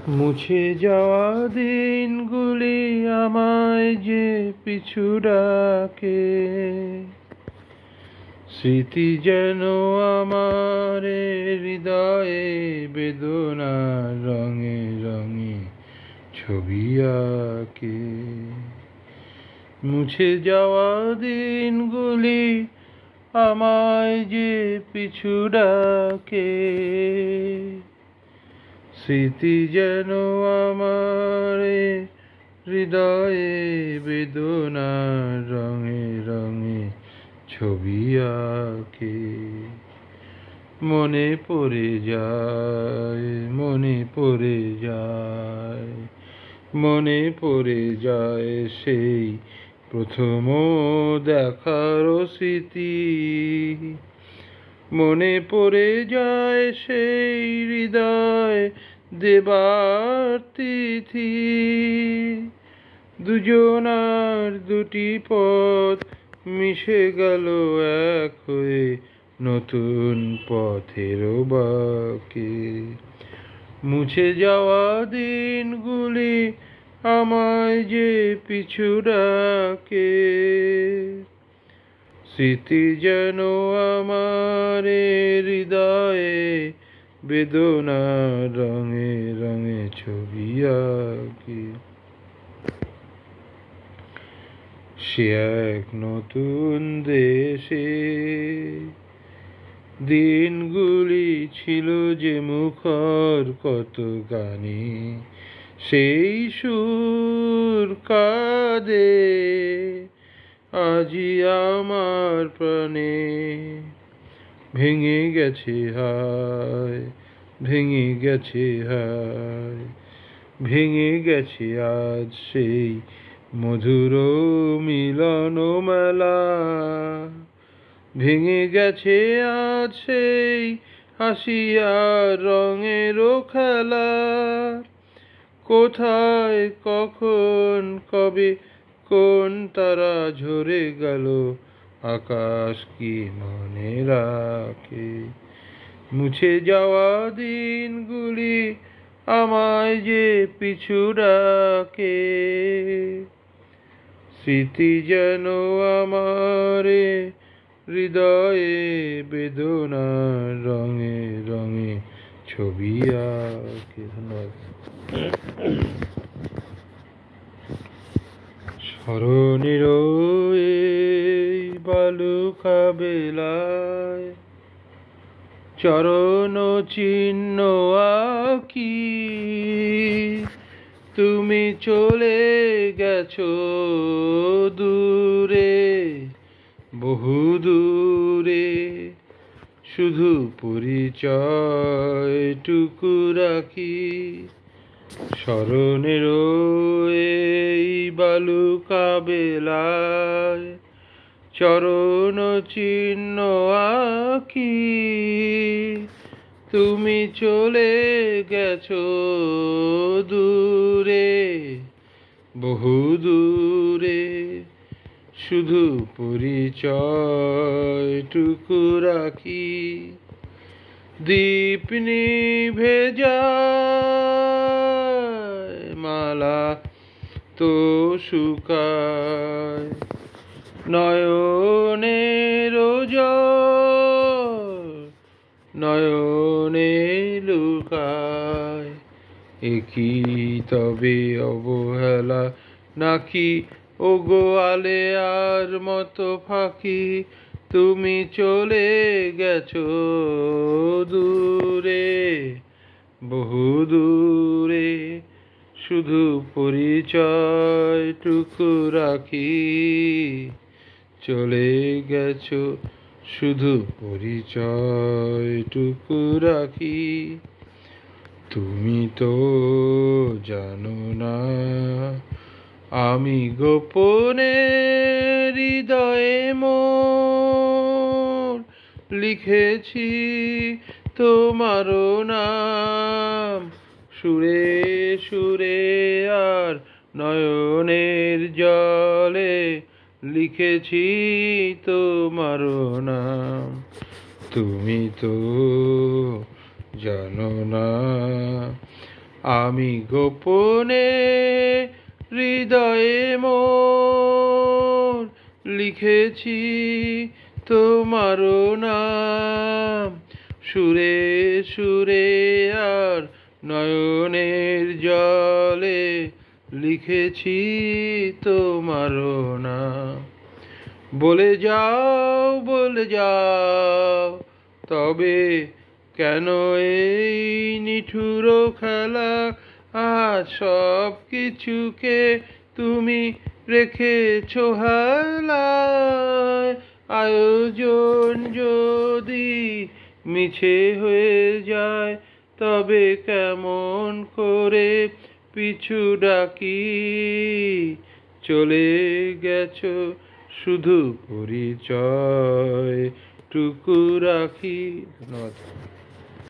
মুছে যাওয়া দিনগুলি আমায় যে পিছু ডাকে, স্মৃতি যেন আমার হৃদয়ে বেদনার রঙে রঙে ছবি আঁকে। মুছে যাওয়া দিনগুলি আমায় যে পিছু ডাকে, স্মৃতি যেন আমার হৃদয়ে বেদনার রঙে রঙে ছবি আঁকে। মনে পড়ে যায়, মনে পড়ে যায়, মনে পড়ে যায় সেই প্রথম দেখার স্মৃতি। মনে পড়ে যায় সেই হৃদয় দেবার তিথি। দুজনার দুটি পথ মিশে গেল এক হয়ে নতুন পথের বাঁকে। মুছে যাওয়া দিনগুলি আমায় যে পিছু ডাকে, স্মৃতি যেন আমার হৃদয়ে বেদনার রঙে রঙে ছবি আঁকে। সে এক নতুন দেশে দিনগুলি ছিল যে মুখর কত গানে, সেই সুর কাঁদে আজি আমার প্রাণে। ভেঙে গেছে হায়, ভেঙে গেছে হায়, ভেঙে গেছে আজ সেই মধুর মিলন মেলা। ভেঙে গেছে আজ সেই হাসি আর রঙের খেলা। কোথায় কখন কবে কোন তারা ঝরে গেল, আকাশ কি মনে রাখে। মুছে যাওয়া দিনগুলি আমায় যে পিছু ডাকে, স্মৃতি যেন আমার হৃদয়ে বেদনার রঙে রঙে ছবি আঁকে। ধন্যবাদ। স্মরণের এই বালুকা বেলায় চরণ চিহ্ন আঁকি। তুমি চলে গেছো দূরে, বহু দূরে, শুধু পরিচয়টুকু রাখি। স্মরণের এই বালুকা বেলায় চরণ চিহ্ন আঁকি। তুমি চলে গেছো দূরে, বহু দূরে, শুধু পরিচয়টুকু রাখি। দীপ নিভে যায়, মালা তো শুকায়, নয়নের জল নয়নে লুকায়। একি তবে অবহেলা নাকি ওগো আলেয়ার মতো ফাঁকি। তুমি চলে গেছো দূরে, বহু দূরে, শুধু পরিচয়টুকু রাখি। চলে গেছো শুধু পরিচয়টুকু রাখি। তুমি তো জানো না আমি গোপনে হৃদয়ে মোর লিখেছি তোমারও নাম। সুরে সুরে আর নয়নের জলে লিখেছি তোমারও নাম। তুমি তো জানো না আমি গোপনে হৃদয়ে মোর লিখেছি তোমারও নাম, সুরে সুরে আর নয়নের জলে লিখেছি তোমারও নাম। বলে যাও তবে কেন এই নিঠুর খেলা, আজ সব কিছুকে তুমি রেখেছো হেলায়। আয়োজন যদি মিছে হয়ে যায়, তবে কেমন করে পিছু ডাকি, চলে গেছো শুধু পরিচয় টুকু রাখি। ধন্যবাদ।